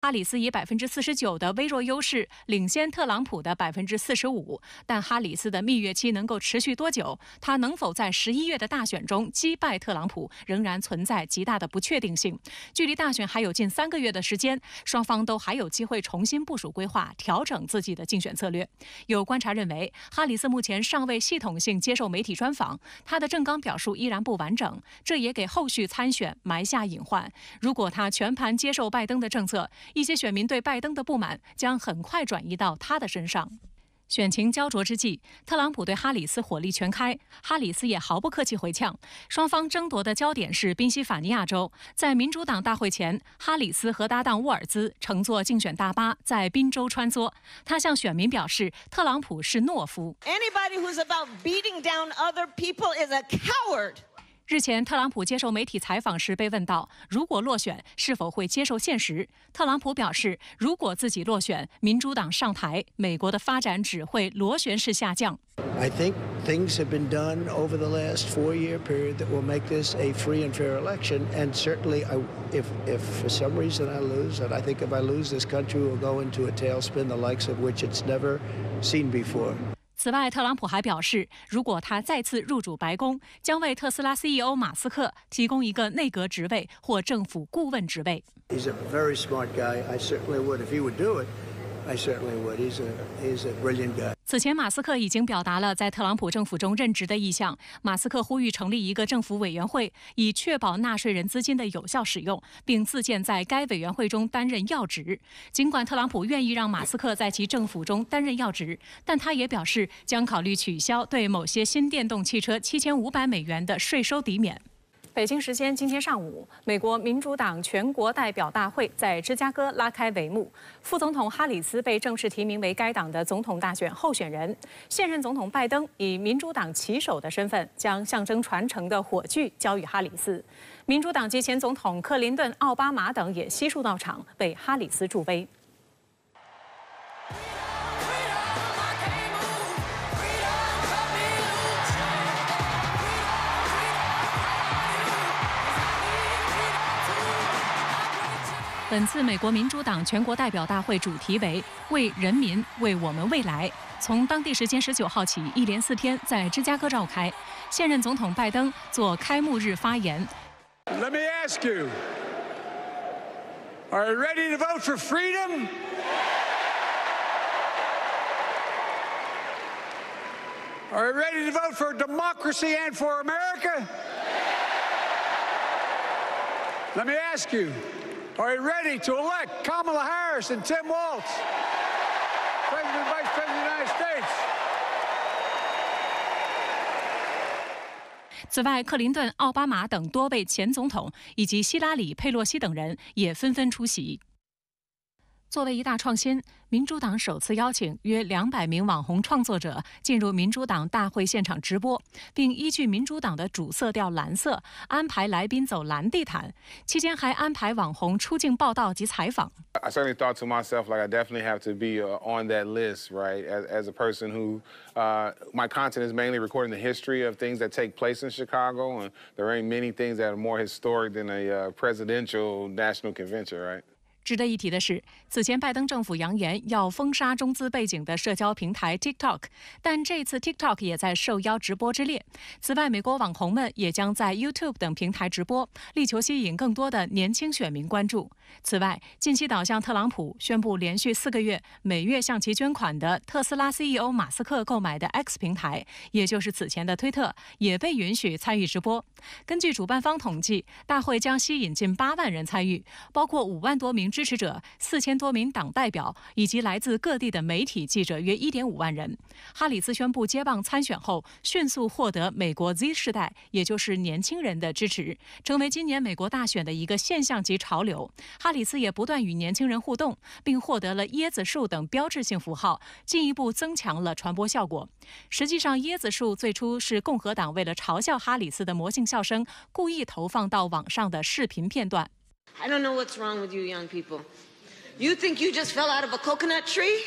哈里斯以49%的微弱优势领先特朗普的45%，但哈里斯的蜜月期能够持续多久？他能否在11月的大选中击败特朗普，仍然存在极大的不确定性。距离大选还有近3个月的时间，双方都还有机会重新部署规划，调整自己的竞选策略。有观察认为，哈里斯目前尚未系统性接受媒体专访，他的政纲表述依然不完整，这也给后续参选埋下隐患。如果他全盘接受拜登的政策，一些选民对拜登的不满将很快转移到他的身上。选情焦灼之际，特朗普对哈里斯火力全开，哈里斯也毫不客气回呛。双方争夺的焦点是宾夕法尼亚州。在民主党大会前，哈里斯和搭档沃尔兹乘坐竞选大巴在宾州穿梭。他向选民表示，特朗普是懦夫。Anybody who's about beating down other people is a coward. 日前，特朗普接受媒体采访时被问到，如果落选是否会接受现实？特朗普表示，如果自己落选，民主党上台，美国的发展只会螺旋式下降。I think things have been done over the last 4-year period that will make this a free and fair election. And certainly, if for some reason I lose, and I think if I lose, this country will go into a tailspin the likes of which it's never seen before. 此外，特朗普还表示，如果他再次入主白宫，将为特斯拉 CEO 马斯克提供一个内阁职位或政府顾问职位。He's a very smart guy. I certainly would if he would do it. I certainly would. He's a brilliant guy. 此前，马斯克已经表达了在特朗普政府中任职的意向。马斯克呼吁成立一个政府委员会，以确保纳税人资金的有效使用，并自荐在该委员会中担任要职。尽管特朗普愿意让马斯克在其政府中担任要职，但他也表示将考虑取消对某些新电动汽车$7500的税收抵免。北京时间今天上午，美国民主党全国代表大会在芝加哥拉开帷幕。副总统哈里斯被正式提名为该党的总统大选候选人。现任总统拜登以民主党旗手的身份，将象征传承的火炬交予哈里斯。民主党及前总统克林顿、奥巴马等也悉数到场，为哈里斯助威。本次美国民主党全国代表大会主题为“为人民，为我们未来”。从当地时间19号起，一连4天在芝加哥召开。现任总统拜登做开幕日发言。Let me ask you, are you ready to vote for freedom? Are you ready to vote for democracy and for America? Let me ask you.Are you ready to elect Kamala Harris and Tim Walz, President and Vice President of the United States? 此外，克林顿、奥巴马等多位前总统以及希拉里、佩洛西等人也纷纷出席。作为一大创新，民主党首次邀请约200名网红创作者进入民主党大会现场直播，并依据民主党的主色调蓝色安排来宾走蓝地毯，期间还安排网红出镜报道及采访。I certainly thought to myself, like I definitely have to be on that list, right? As a person who, my content is mainly recording the history of things that take place in Chicago, and there ain't many things that are more historic than a presidential national convention, right?值得一提的是，此前拜登政府扬言要封杀中资背景的社交平台 TikTok， 但这次 TikTok 也在受邀直播之列。此外，美国网红们也将在 YouTube 等平台直播，力求吸引更多的年轻选民关注。此外，近期倒向特朗普宣布连续4个月每月向其捐款的特斯拉 CEO 马斯克购买的 X 平台，也就是此前的推特，也被允许参与直播。根据主办方统计，大会将吸引近8万人参与，包括5万多名支持者、4000多名党代表以及来自各地的媒体记者约1.5万人。哈里斯宣布接棒参选后，迅速获得美国 Z 世代，也就是年轻人的支持，成为今年美国大选的一个现象级潮流。哈里斯也不断与年轻人互动，并获得了椰子树等标志性符号，进一步增强了传播效果。实际上，椰子树最初是共和党为了嘲笑哈里斯的魔性笑声，故意投放到网上的视频片段。I don't know what's wrong with you young people. You think you just fell out of a coconut tree?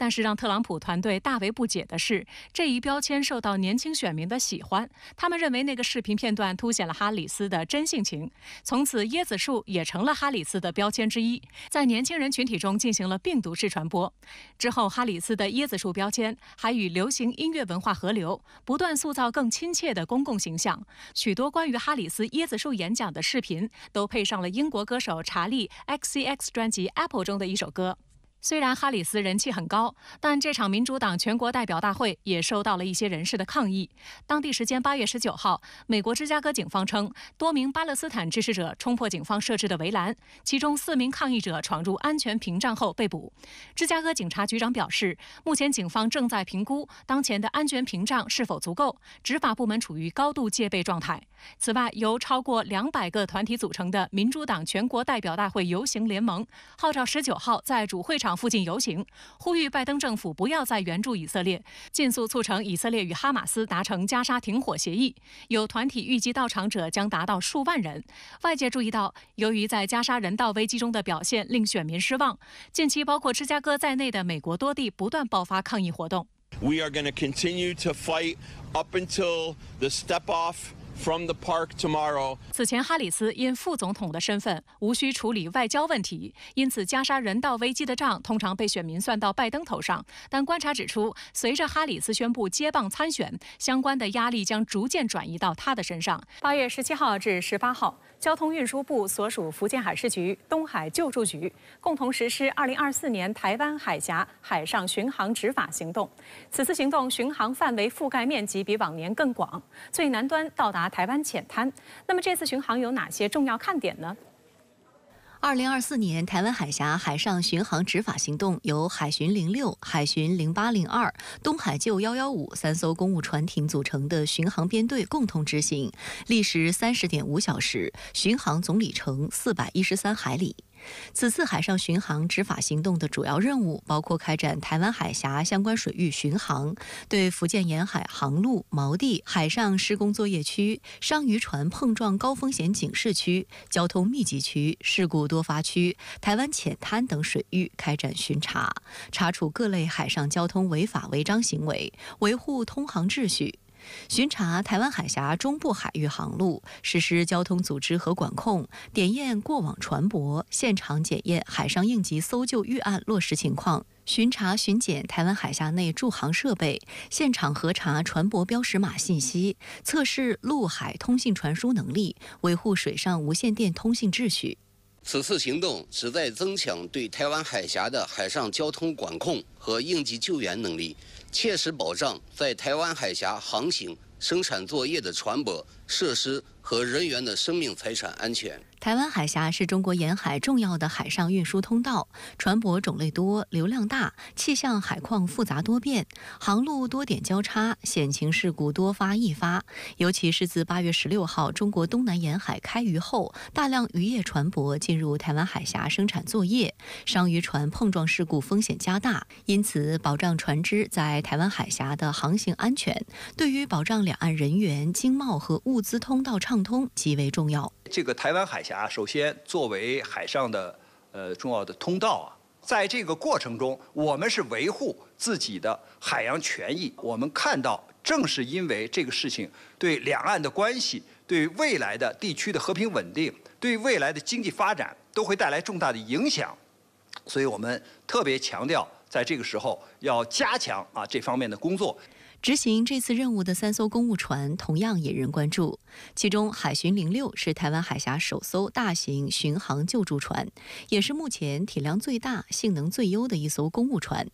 但是让特朗普团队大为不解的是，这一标签受到年轻选民的喜欢，他们认为那个视频片段凸显了哈里斯的真性情，从此椰子树也成了哈里斯的标签之一，在年轻人群体中进行了病毒式传播。之后，哈里斯的椰子树标签还与流行音乐文化合流，不断塑造更亲切的公共形象。许多关于哈里斯椰子树演讲的视频都配上了英国歌手查理 XCX 专辑 Apple 中的一首歌。虽然哈里斯人气很高，但这场民主党全国代表大会也受到了一些人士的抗议。当地时间8月19号，美国芝加哥警方称，多名巴勒斯坦支持者冲破警方设置的围栏，其中4名抗议者闯入安全屏障后被捕。芝加哥警察局长表示，目前警方正在评估当前的安全屏障是否足够，执法部门处于高度戒备状态。此外，由超过200个团体组成的民主党全国代表大会游行联盟号召19号在主会场附近游行，呼吁拜登政府不要再援助以色列，尽速促成以色列与哈马斯达成加沙停火协议。有团体预计到场者将达到数万人。外界注意到，由于在加沙人道危机中的表现令选民失望，近期包括芝加哥在内的美国多地不断爆发抗议活动。We are going to continue to fight up until the step off from the park tomorrow. 此前，哈里斯因副总统的身份无需处理外交问题，因此加沙人道危机的账通常被选民算到拜登头上。但观察指出，随着哈里斯宣布接棒参选，相关的压力将逐渐转移到他的身上。8月17号至18号，交通运输部所属福建海事局、东海救助局共同实施2024年台湾海峡海上巡航执法行动。此次行动巡航范围覆盖面积比往年更广，最南端到达台湾浅滩。那么这次巡航有哪些重要看点呢？2024年台湾海峡海上巡航执法行动由海巡06、海巡0802、东海救1153艘公务船艇组成的巡航编队共同执行，历时30.5小时，巡航总里程413海里。此次海上巡航执法行动的主要任务包括开展台湾海峡相关水域巡航，对福建沿海航路、锚地、海上施工作业区、商渔船碰撞高风险警示区、交通密集区、事故多发区、台湾浅滩等水域开展巡查，查处各类海上交通违法违章行为，维护通航秩序。巡查台湾海峡中部海域航路，实施交通组织和管控，点验过往船舶，现场检验海上应急搜救预案落实情况，巡查巡检台湾海峡内驻航设备，现场核查船舶标识码信息，测试陆海通信传输能力，维护水上无线电通信秩序。此次行动旨在增强对台湾海峡的海上交通管控和应急救援能力，切实保障在台湾海峡航行、生产作业的船舶、设施和人员的生命财产安全。台湾海峡是中国沿海重要的海上运输通道，船舶种类多、流量大，气象海况复杂多变，航路多点交叉，险情事故多发易发。尤其是自8月16号中国东南沿海开渔后，大量渔业船舶进入台湾海峡生产作业，商渔船碰撞事故风险加大。因此，保障船只在台湾海峡的航行安全，对于保障两岸人员、经贸和物资通道畅通极为重要。这个台湾海峡首先作为海上的重要的通道在这个过程中，我们是维护自己的海洋权益。我们看到，正是因为这个事情对两岸的关系、对未来的地区的和平稳定、对未来的经济发展都会带来重大的影响，所以我们特别强调，在这个时候要加强这方面的工作。执行这次任务的3艘公务船同样引人关注，其中海巡06是台湾海峡首艘大型巡航救助船，也是目前体量最大、性能最优的一艘公务船。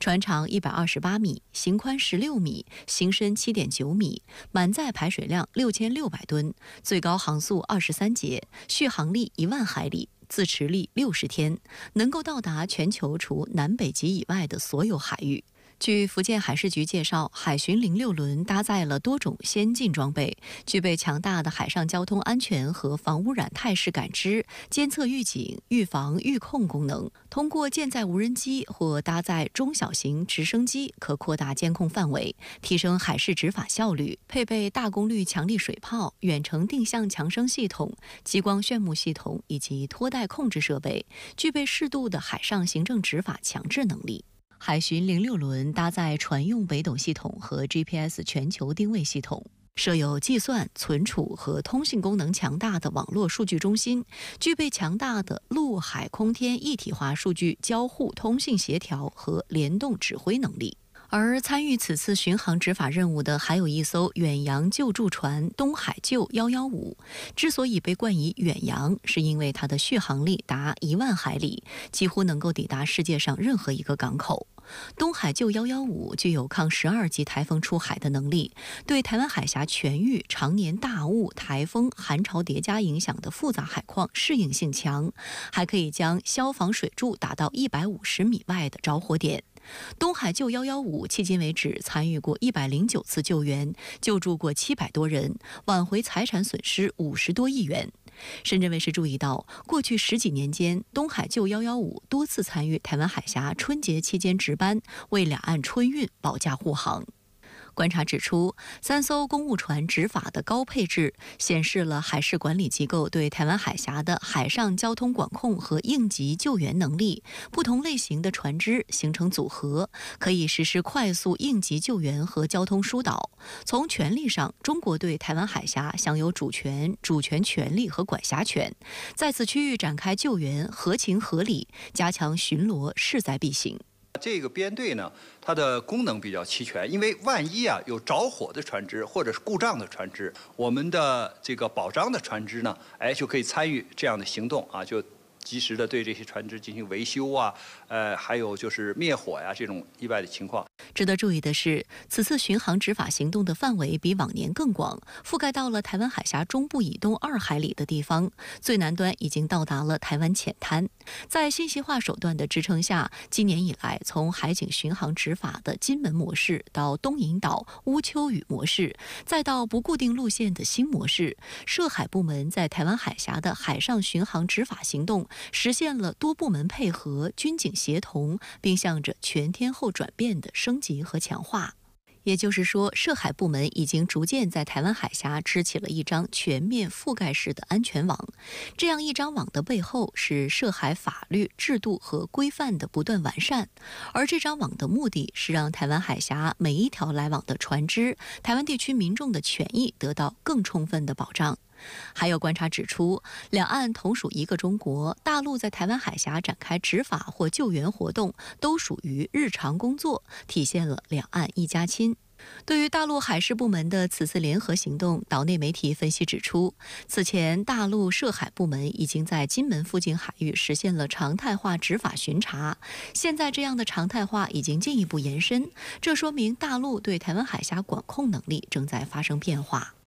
船长128米，行宽16米，行深7.9米，满载排水量6600吨，最高航速23节，续航力1万海里，自持力60天，能够到达全球除南北极以外的所有海域。据福建海事局介绍，海巡06轮搭载了多种先进装备，具备强大的海上交通安全和防污染态势感知、监测预警、预防预控功能。通过舰载无人机或搭载中小型直升机，可扩大监控范围，提升海事执法效率。配备大功率强力水炮、远程定向强声系统、激光炫目系统以及拖带控制设备，具备适度的海上行政执法强制能力。海巡06轮搭载船用北斗系统和 GPS 全球定位系统，设有计算、存储和通信功能强大的网络数据中心，具备强大的陆海空天一体化数据交互、通信协调和联动指挥能力。而参与此次巡航执法任务的还有一艘远洋救助船东海救115。之所以被冠以远洋，是因为它的续航力达1万海里，几乎能够抵达世界上任何一个港口。东海救115具有抗12级台风出海的能力，对台湾海峡全域常年大雾、台风、寒潮叠加影响的复杂海况适应性强，还可以将消防水柱打到150米外的着火点。东海救115迄今为止参与过109次救援，救助过700多人，挽回财产损失50多亿元。深圳卫视注意到，过去10几年间，东海救115多次参与台湾海峡春节期间值班，为两岸春运保驾护航。观察指出，3艘公务船执法的高配置，显示了海事管理机构对台湾海峡的海上交通管控和应急救援能力。不同类型的船只形成组合，可以实施快速应急救援和交通疏导。从权力上，中国对台湾海峡享有主权权利和管辖权，在此区域展开救援合情合理，加强巡逻势在必行。这个编队呢，它的功能比较齐全，因为万一有着火的船只或者是故障的船只，我们的这个保障的船只呢，就可以参与这样的行动啊，就及时的对这些船只进行维修啊，还有就是灭火呀这种意外的情况。值得注意的是，此次巡航执法行动的范围比往年更广，覆盖到了台湾海峡中部以东2海里的地方，最南端已经到达了台湾浅滩。在信息化手段的支撑下，今年以来，从海警巡航执法的金门模式到东引岛、乌丘屿模式，再到不固定路线的新模式，涉海部门在台湾海峡的海上巡航执法行动实现了多部门配合、军警协同，并向着全天候转变的升级和强化。也就是说，涉海部门已经逐渐在台湾海峡织起了一张全面覆盖式的安全网。这样一张网的背后是涉海法律、制度和规范的不断完善，而这张网的目的是让台湾海峡每一条来往的船只、台湾地区民众的权益得到更充分的保障。还有观察指出，两岸同属一个中国，大陆在台湾海峡展开执法或救援活动都属于日常工作，体现了两岸一家亲。对于大陆海事部门的此次联合行动，岛内媒体分析指出，此前大陆涉海部门已经在金门附近海域实现了常态化执法巡查，现在这样的常态化已经进一步延伸，这说明大陆对台湾海峡管控能力正在发生变化。